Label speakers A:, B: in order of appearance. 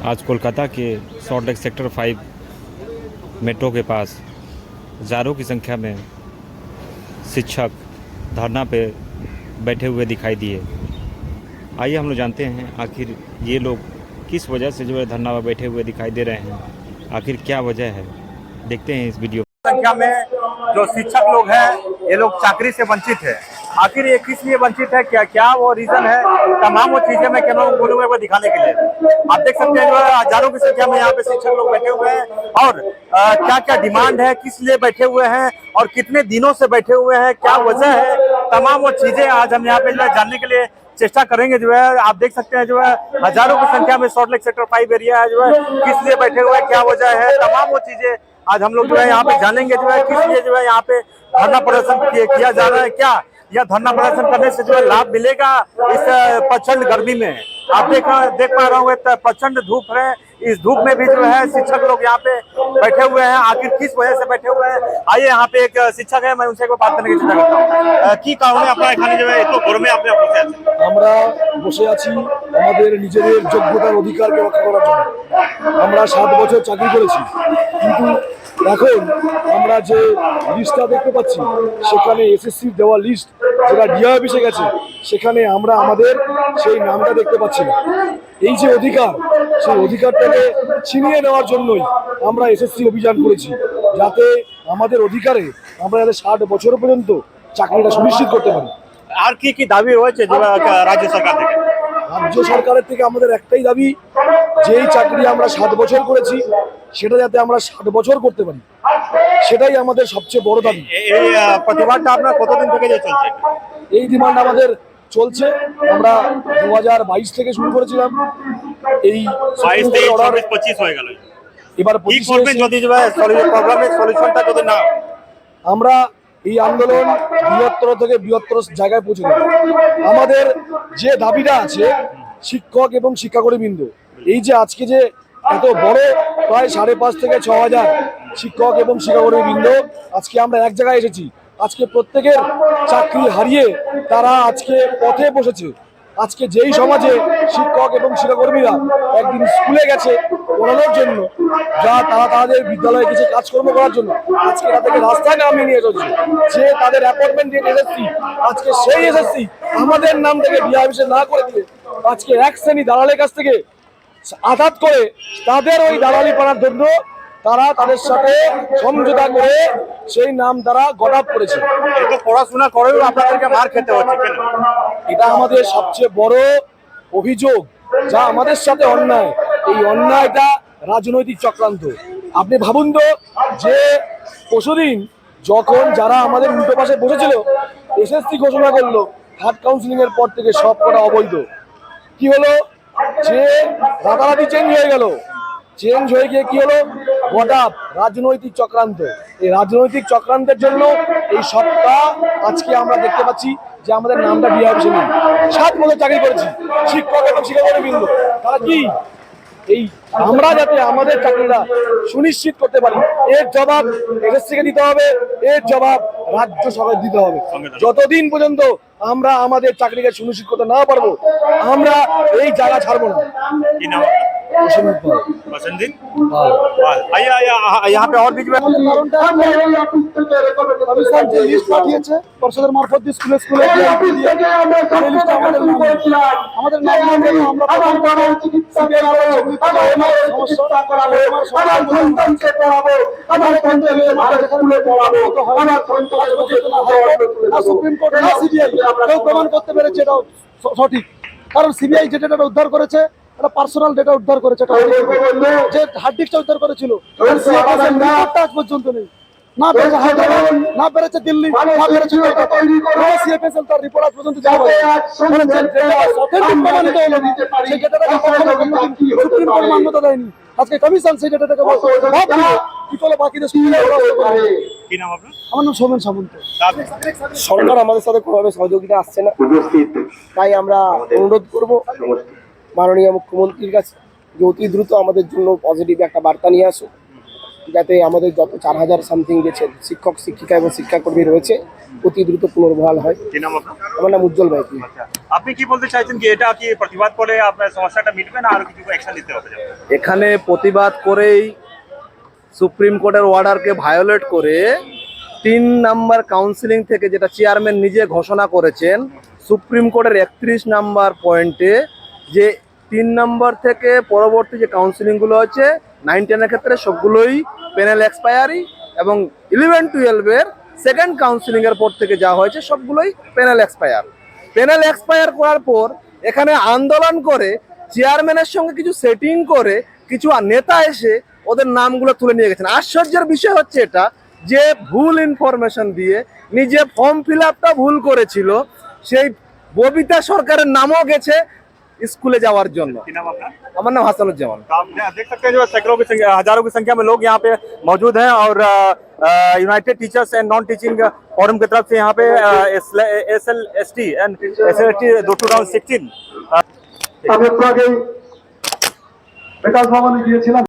A: आज कोलकाता के salt lake sector 5 metro के पास हज़ारों की संख्या में शिक्षक धरना पे बैठे हुए दिखाई दिए। आइए हम लोग जानते हैं आखिर ये लोग किस वजह से जो है धरना पर बैठे हुए दिखाई दे रहे हैं, आखिर क्या वजह है, देखते हैं इस वीडियो।
B: संख्या में जो शिक्षक लोग हैं ये लोग चाकरी से वंचित है। आखिर ये किस लिए वंचित है, क्या क्या वो रीजन है, तमाम वो चीजें मैं बोलूंगा वो दिखाने के लिए। आप देख सकते हैं जो है हजारों की संख्या में यहाँ पे शिक्षक लोग बैठे हुए हैं और क्या क्या डिमांड है, किस लिए बैठे हुए हैं और कितने दिनों से बैठे हुए हैं, क्या वजह है, तमाम वो चीजें आज हम यहाँ पे जो है जानने के लिए चेष्टा करेंगे। जो है आप देख सकते हैं जो है हजारों की संख्या में सॉल्ट लेक सेक्टर 5 एरिया है जो है किस लिए बैठे हुए हैं, क्या वजह है, तमाम वो चीजें आज हम लोग जो है यहाँ पे जानेंगे। जो है किस लिए जो है यहाँ पे धरना प्रदर्शन किया जा रहा है, क्या यह धरना प्रदर्शन करने से जो है लाभ मिलेगा इस प्रचंड गर्मी में। आप देख पा रहे होंगे प्रचंड धूप है, इस धूप में भी जो है शिक्षक लोग यहाँ पे बैठे हुए हैं। आखिर किस वजह से बैठे हुए हैं, आइए यहाँ पे एक शिक्षक है, मैं उनसे बात करने की चेष्टा करता हूँ। की कारणে আপনারা এখানে जो है तो গরমে আপনি বসে আছেন?
C: আমরা বসে আছি আমাদের নিজেদের যোগ্যতার অধিকারকে রক্ষা করার জন্য। আমরা 7 বছর চাকরি করেছি, কিন্তু এখন আমরা যে লিস্টটা দেখতে পাচ্ছি সেখানে এসএসসি দেওয়া লিস্ট যেটা ডিআই অফিসে গেছে সেখানে আমরা আমাদের সেই নামটা দেখতে পাচ্ছি না। এই যে অধিকার, সেই অধিকারটাকে ছিনিয়ে নেওয়ার জন্যই আমরা এসএসসি অভিযান করেছি, যাতে আমাদের অধিকারে আমরা যাতে 60 বছর পর্যন্ত চাকরিটা সুনিশ্চিত করতে পারি।
B: আর কি দাবি রয়েছে রাজ্য সরকার থেকে?
C: রাজ্য সরকারের থেকে আমাদের একটাই দাবি, যেই চাকরি আমরা 7 বছর করেছি সেটা যাতে আমরা 60 বছর করতে পারি, সেটাই আমাদের সবচেয়ে বড় দাবি।
B: এই প্রতিবাদটা আপনার কতদিন থেকে চলছে?
C: এই ডিমান্ড আমাদের চলছে, আমরা 2022 থেকে শুরু করেছিলাম। এই
B: 22 থেকে 25 হয়ে গেল।
C: এবার
B: কি করবেন যদি প্রবলেমের সলিউশনটা যদি না?
C: আমরা এই আন্দোলন বৃহত্তর থেকে বৃহত্তর জায়গায় পৌঁছে দেব। আমাদের যে দাবিটা আছে শিক্ষক এবং শিক্ষাকর্মীবৃন্দ, এই যে আজকে যে এত বড় প্রায় 5.5 থেকে 6,000 শিক্ষক এবং শিক্ষাকর্মীবৃন্দ আজকে আমরা এক জায়গায় এসেছি, আজকে প্রত্যেকের চাকরি হারিয়ে তারা আজকে পথে বসেছে। আজকে যেই সমাজে শিক্ষক এবং শিক্ষাকর্মীরা একদিন স্কুলে গেছে পড়ানোর জন্য, যা তারা তাদের বিদ্যালয়ে কিছু কাজকর্ম করার জন্য, আজকে তাদেরকে রাস্তায় নামিয়ে নিয়ে চলছে। যে তাদের অ্যাপয়েন্টমেন্ট ডেট এসএসসি, আজকে সেই এসএসসি আমাদের নাম থেকে ডিআই অফিসে না করে দিয়ে আজকে এক শ্রেণী দালালের কাছ থেকে আঘাত করে তাদের ওই দালালি পাওয়ার জন্য তারা তাদের সাথে সমঝোতা করে সেই নাম তারা গড়াপ করেছে।
B: এত পড়াশোনা করেও আপনাদেরকে মার খেতে হচ্ছে কেন?
C: এটা আমাদের সবচেয়ে বড় অভিযোগ, যা আমাদের সাথে অন্যায়। এই অন্যায়টা রাজনৈতিক চক্রান্ত। আপনি ভাবুন তো, যে পরশুদিন যখন যারা আমাদের উল্টো পাশে বসেছিল এসএসসি ঘোষণা করলো থার্ড কাউন্সিলিং এর পর থেকে সব করা অবৈধ, কি হলো, যে রাতারাতি চেঞ্জ হয়ে গেল। চেঞ্জ হয়ে গিয়ে কি হলো, গডাপ রাজনৈতিক চক্রান্ত। এই রাজনৈতিক চক্রান্তের জন্য এই সবটা আজকে আমরা দেখতে পাচ্ছি যে আমাদের নামটা ডিআই অফিসে নেই। 7 বছর চাকরি করেছি শিক্ষক এবং শিক্ষাকর্মীবৃন্দ, তারা কি এই আমরা যাতে আমাদের চাকরিটা সুনিশ্চিত করতে পারি, এর জবাব এসএসসিকে দিতে হবে, এর জবাব রাজ্য সরকার দিতে হবে। যতদিন পর্যন্ত আমরা আমাদের চাকরিকে সুনিশ্চিত করতে না পারবো আমরা এই জায়গা ছাড়বো না।
B: यहाँ पे और भी
C: পাঠিয়েছে পর্ষদের মারফত স্কুলে স্কুলে সুপ্রিম কোর্ট প্রমাণ করতে পেরেছে এটাও সঠিক, কারণ সিবিআই যে ডেটা উদ্ধার করেছে এটা পার্সোনাল ডেটা উদ্ধার করেছে, যে হার্ড ডিস্কটা উদ্ধার করেছিল আজ পর্যন্ত নেই। না পেরেছে হায়দ্রাবাদ, না পেরেছে দিল্লি, না পেরেছে সিএফএসএল তার রিপোর্ট আজ পর্যন্ত সুপ্রিম কোর্ট মান্যতা দেয়নি। আজকে কমিশন সেই ডেটাটাকে কি করে বাকি দেশ। আমার নাম সৌমেন সামন্ত।
D: সরকার আমাদের সাথে কোনোভাবে সহযোগিতা আসছে না, তাই আমরা অনুরোধ করব মাননীয় মুখ্যমন্ত্রীর কাছে যে অতি দ্রুত আমাদের জন্য পজিটিভ একটা বার্তা নিয়ে আসুন, যাতে আমাদের যত 4,000 সামথিং যে শিক্ষক শিক্ষিকা এবং শিক্ষাকর্মী রয়েছে অতি দ্রুত পুনর্বহাল হয়।
B: কি নাম আপনার?
D: আমার নাম উজ্জ্বল ভাই।
B: আপনি কি বলতে চাইছেন যে এটা কি প্রতিবাদ করে আপনার সমস্যাটা মিটবে না আর কিছু অ্যাকশন নিতে হবে?
E: এখানে প্রতিবাদ করেই সুপ্রিম কোর্টের অর্ডারকে ভায়োলেট করে 3 নাম্বার কাউন্সিলিং থেকে যেটা চেয়ারম্যান নিজে ঘোষণা করেছেন সুপ্রিম কোর্টের 31 নাম্বার পয়েন্টে, যে 3 নম্বর থেকে পরবর্তী যে কাউন্সিলিংগুলো হচ্ছে 9-10 ক্ষেত্রে সবগুলোই প্যানেল এক্সপায়ারি, এবং 11-12 সেকেন্ড কাউন্সিলিংয়ের পর থেকে যা হয়েছে সবগুলোই প্যানেল এক্সপায়ার। প্যানেল এক্সপায়ার করার পর এখানে আন্দোলন করে চেয়ারম্যানের সঙ্গে কিছু সেটিং করে কিছু নেতা এসে ওদের নামগুলো তুলে নিয়ে গেছেন। আশ্চর্যের বিষয় হচ্ছে এটা যে ভুল ইনফরমেশন দিয়ে নিজে ফর্ম ফিল আপটা ভুল করেছিল, সেই ববিতা সরকারের নামও গেছে স্কুলে যাওয়ার জন্য।
B: কি নাম আপনার?
E: আমার নাম হাসানুজ্জামান।
B: तो आप देख सकते हैं जो सैकड़ों की संख्या, हजारों की संख्या में लोग यहाँ पे मौजूद हैं और United teachers and non teaching forum की तरफ से यहाँ पे SLST एंड SLT 2016
F: আমি একটু আগেই বিকাশ ভবনে গিয়েছিলাম।